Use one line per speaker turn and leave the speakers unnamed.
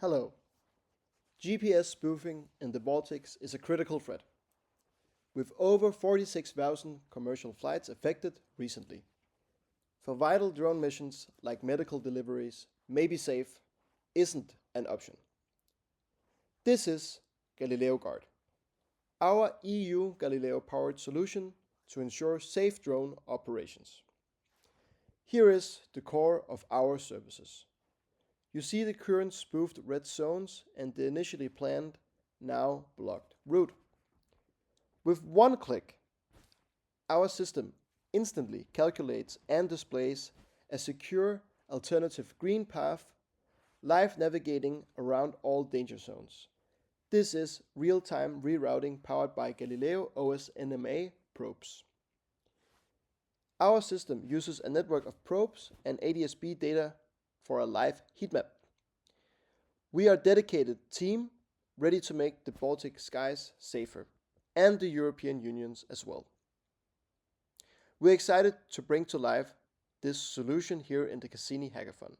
Hello. GPS spoofing in the Baltics is a critical threat, with over 46,000 commercial flights affected recently. For vital drone missions like medical deliveries, maybe safe isn't an option. This is Galileo Guard, our EU Galileo powered solution to ensure safe drone operations. Here is the core of our services. You see the current spoofed red zones and the initially planned, now blocked route. With one click, our system instantly calculates and displays a secure alternative green path, live navigating around all danger zones. This is real-time rerouting powered by Galileo OS NMA probes. Our system uses a network of probes and ADS-B data for a live heat map. We are a dedicated team ready to make the Baltic skies safer, and the European Union's as well. We're excited to bring to life this solution here in the Cassini Hackathon.